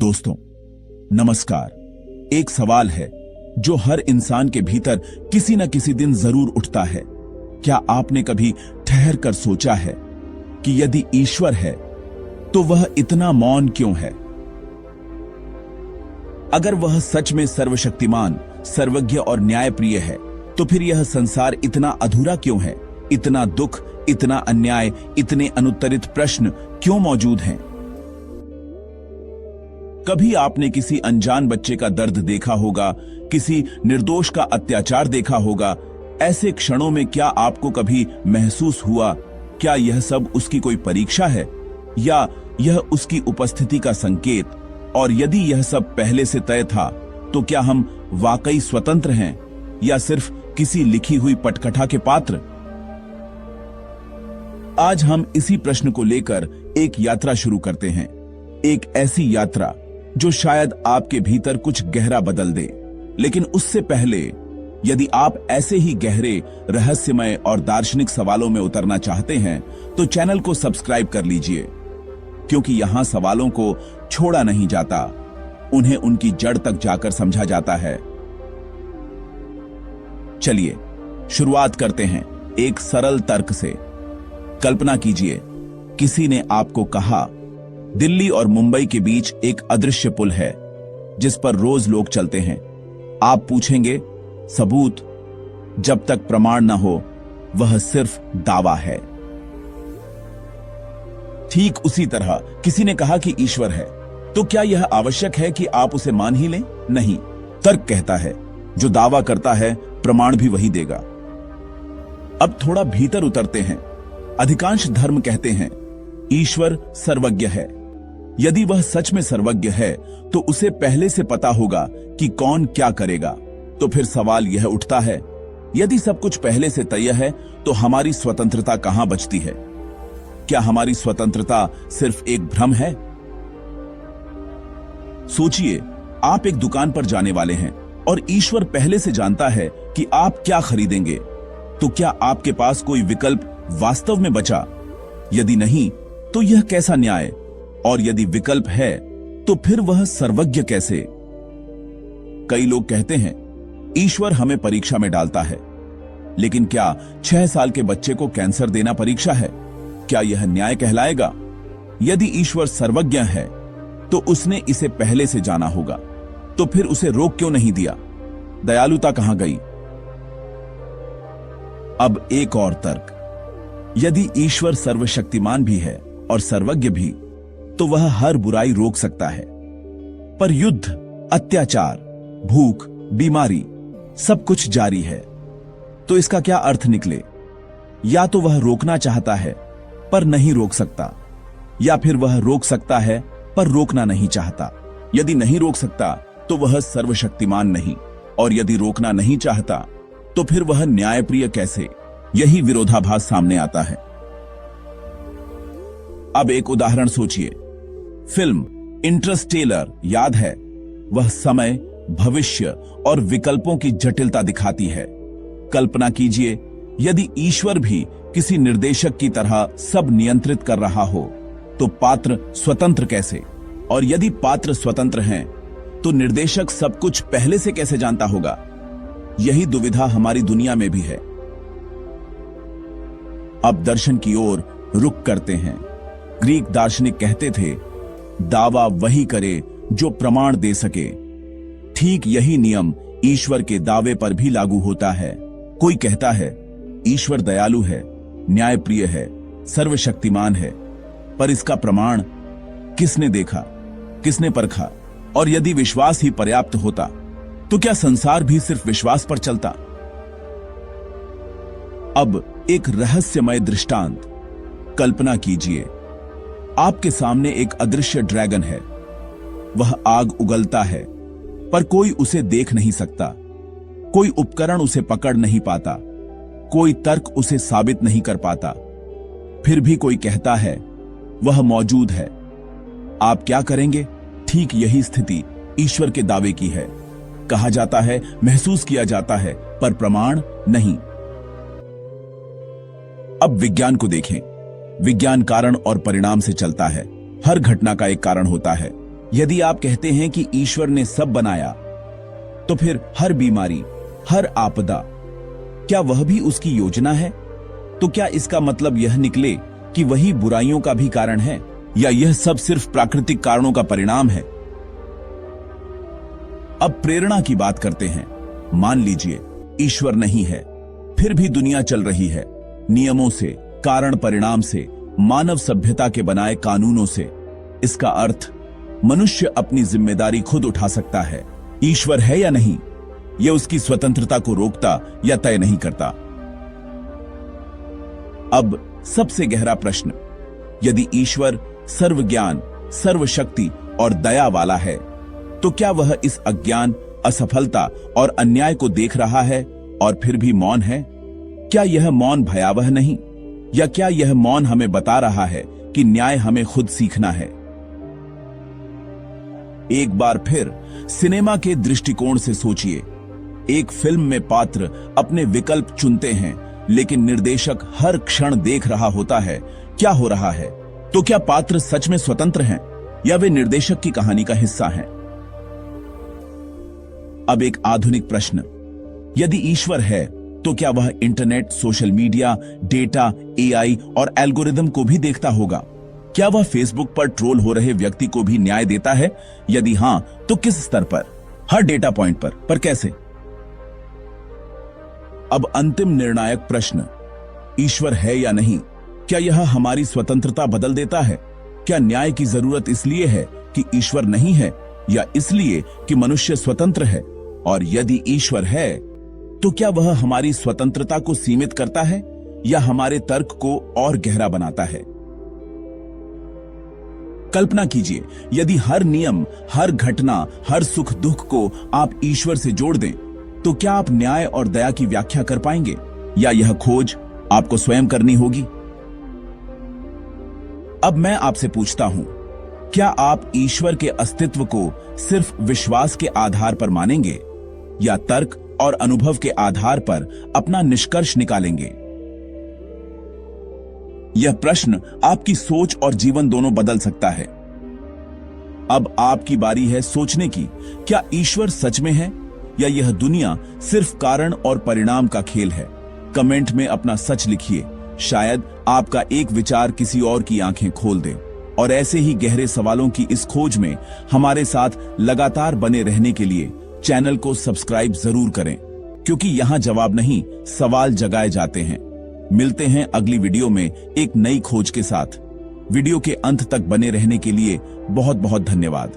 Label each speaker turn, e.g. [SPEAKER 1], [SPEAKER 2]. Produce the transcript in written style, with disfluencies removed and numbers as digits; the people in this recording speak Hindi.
[SPEAKER 1] दोस्तों नमस्कार। एक सवाल है जो हर इंसान के भीतर किसी न किसी दिन जरूर उठता है। क्या आपने कभी ठहर कर सोचा है कि यदि ईश्वर है तो वह इतना मौन क्यों है? अगर वह सच में सर्वशक्तिमान, सर्वज्ञ और न्यायप्रिय है तो फिर यह संसार इतना अधूरा क्यों है? इतना दुख, इतना अन्याय, इतने अनुत्तरित प्रश्न क्यों मौजूद हैं? कभी आपने किसी अनजान बच्चे का दर्द देखा होगा, किसी निर्दोष का अत्याचार देखा होगा। ऐसे क्षणों में क्या आपको कभी महसूस हुआ क्या यह सब उसकी कोई परीक्षा है या यह उसकी उपस्थिति का संकेत? और यदि यह सब पहले से तय था तो क्या हम वाकई स्वतंत्र हैं या सिर्फ किसी लिखी हुई पटकथा के पात्र? आज हम इसी प्रश्न को लेकर एक यात्रा शुरू करते हैं। एक ऐसी यात्रा जो शायद आपके भीतर कुछ गहरा बदल दे। लेकिन उससे पहले यदि आप ऐसे ही गहरे, रहस्यमय और दार्शनिक सवालों में उतरना चाहते हैं तो चैनल को सब्सक्राइब कर लीजिए, क्योंकि यहां सवालों को छोड़ा नहीं जाता, उन्हें उनकी जड़ तक जाकर समझा जाता है। चलिए शुरुआत करते हैं एक सरल तर्क से। कल्पना कीजिए किसी ने आपको कहा दिल्ली और मुंबई के बीच एक अदृश्य पुल है जिस पर रोज लोग चलते हैं। आप पूछेंगे सबूत? जब तक प्रमाण न हो वह सिर्फ दावा है। ठीक उसी तरह किसी ने कहा कि ईश्वर है, तो क्या यह आवश्यक है कि आप उसे मान ही लें? नहीं। तर्क कहता है जो दावा करता है प्रमाण भी वही देगा। अब थोड़ा भीतर उतरते हैं। अधिकांश धर्म कहते हैं ईश्वर सर्वज्ञ है। यदि वह सच में सर्वज्ञ है तो उसे पहले से पता होगा कि कौन क्या करेगा। तो फिर सवाल यह उठता है, यदि सब कुछ पहले से तय है तो हमारी स्वतंत्रता कहां बचती है? क्या हमारी स्वतंत्रता सिर्फ एक भ्रम है? सोचिए, आप एक दुकान पर जाने वाले हैं और ईश्वर पहले से जानता है कि आप क्या खरीदेंगे। तो क्या आपके पास कोई विकल्प वास्तव में बचा? यदि नहीं तो यह कैसा न्याय? और यदि विकल्प है तो फिर वह सर्वज्ञ कैसे? कई लोग कहते हैं ईश्वर हमें परीक्षा में डालता है, लेकिन क्या 6 साल के बच्चे को कैंसर देना परीक्षा है? क्या यह न्याय कहलाएगा? यदि ईश्वर सर्वज्ञ है तो उसने इसे पहले से जाना होगा, तो फिर उसे रोक क्यों नहीं दिया? दयालुता कहां गई? अब एक और तर्क, यदि ईश्वर सर्वशक्तिमान भी है और सर्वज्ञ भी, तो वह हर बुराई रोक सकता है। पर युद्ध, अत्याचार, भूख, बीमारी सब कुछ जारी है। तो इसका क्या अर्थ निकले? या तो वह रोकना चाहता है पर नहीं रोक सकता, या फिर वह रोक सकता है पर रोकना नहीं चाहता। यदि नहीं रोक सकता तो वह सर्वशक्तिमान नहीं, और यदि रोकना नहीं चाहता तो फिर वह न्यायप्रिय कैसे? यही विरोधाभास सामने आता है। अब एक उदाहरण सोचिए। फिल्म इंटरस्टेलर याद है? वह समय, भविष्य और विकल्पों की जटिलता दिखाती है। कल्पना कीजिए यदि ईश्वर भी किसी निर्देशक की तरह सब नियंत्रित कर रहा हो तो पात्र स्वतंत्र कैसे? और यदि पात्र स्वतंत्र हैं तो निर्देशक सब कुछ पहले से कैसे जानता होगा? यही दुविधा हमारी दुनिया में भी है। अब दर्शन की ओर रुख करते हैं। ग्रीक दार्शनिक कहते थे दावा वही करे जो प्रमाण दे सके। ठीक यही नियम ईश्वर के दावे पर भी लागू होता है। कोई कहता है ईश्वर दयालु है, न्यायप्रिय है, सर्वशक्तिमान है, पर इसका प्रमाण किसने देखा, किसने परखा? और यदि विश्वास ही पर्याप्त होता तो क्या संसार भी सिर्फ विश्वास पर चलता? अब एक रहस्यमय दृष्टांत। कल्पना कीजिए आपके सामने एक अदृश्य ड्रैगन है। वह आग उगलता है पर कोई उसे देख नहीं सकता। कोई उपकरण उसे पकड़ नहीं पाता। कोई तर्क उसे साबित नहीं कर पाता। फिर भी कोई कहता है वह मौजूद है। आप क्या करेंगे? ठीक यही स्थिति ईश्वर के दावे की है। कहा जाता है, महसूस किया जाता है, पर प्रमाण नहीं। अब विज्ञान को देखें। विज्ञान कारण और परिणाम से चलता है। हर घटना का एक कारण होता है। यदि आप कहते हैं कि ईश्वर ने सब बनाया, तो फिर हर बीमारी, हर आपदा, क्या वह भी उसकी योजना है? तो क्या इसका मतलब यह निकले कि वही बुराइयों का भी कारण है, या यह सब सिर्फ प्राकृतिक कारणों का परिणाम है? अब प्रेरणा की बात करते हैं। मान लीजिए ईश्वर नहीं है, फिर भी दुनिया चल रही है, नियमों से, कारण परिणाम से, मानव सभ्यता के बनाए कानूनों से। इसका अर्थ मनुष्य अपनी जिम्मेदारी खुद उठा सकता है। ईश्वर है या नहीं, यह उसकी स्वतंत्रता को रोकता या तय नहीं करता। अब सबसे गहरा प्रश्न, यदि ईश्वर सर्वज्ञान, सर्वशक्ति और दया वाला है, तो क्या वह इस अज्ञान, असफलता और अन्याय को देख रहा है और फिर भी मौन है? क्या यह मौन भयावह नहीं, या क्या यह मौन हमें बता रहा है कि न्याय हमें खुद सीखना है? एक बार फिर सिनेमा के दृष्टिकोण से सोचिए। एक फिल्म में पात्र अपने विकल्प चुनते हैं, लेकिन निर्देशक हर क्षण देख रहा होता है क्या हो रहा है। तो क्या पात्र सच में स्वतंत्र हैं, या वे निर्देशक की कहानी का हिस्सा हैं? अब एक आधुनिक प्रश्न, यदि ईश्वर है, तो क्या वह internet, social media, data, AI और एल्गोरिदम को भी देखता होगा? क्या वह फेसबुक पर ट्रोल हो रहे व्यक्ति को भी न्याय देता है? यदि हां, तो किस स्तर पर? हर डेटा पॉइंट पर कैसे? अब अंतिम निर्णायक प्रश्न, ईश्वर है या नहीं, क्या यह हमारी स्वतंत्रता बदल देता है? क्या न्याय की जरूरत इसलिए है कि ईश्वर नहीं है, या इसलिए कि मनुष्य स्वतंत्र है? और यदि ईश्वर है, तो क्या वह हमारी स्वतंत्रता को सीमित करता है, या हमारे तर्क को और गहरा बनाता है? कल्पना कीजिए, यदि हर नियम, हर घटना, हर सुख दुख को आप ईश्वर से जोड़ दें, तो क्या आप न्याय और दया की व्याख्या कर पाएंगे, या यह खोज आपको स्वयं करनी होगी? अब मैं आपसे पूछता हूं, क्या आप ईश्वर के अस्तित्व को सिर्फ विश्वास के आधार पर मानेंगे, या तर्क और अनुभव के आधार पर अपना निष्कर्ष निकालेंगे? यह प्रश्न आपकी सोच और जीवन दोनों बदल सकता है। अब आपकी बारी है सोचने की, क्या ईश्वर सच में है, या यह दुनिया सिर्फ कारण और परिणाम का खेल है? कमेंट में अपना सच लिखिए, शायद आपका एक विचार किसी और की आंखें खोल दे। और ऐसे ही गहरे सवालों की इस खोज में हमारे साथ लगातार बने रहने के लिए चैनल को सब्सक्राइब जरूर करें, क्योंकि यहां जवाब नहीं, सवाल जगाए जाते हैं। मिलते हैं अगली वीडियो में एक नई खोज के साथ। वीडियो के अंत तक बने रहने के लिए बहुत बहुत धन्यवाद।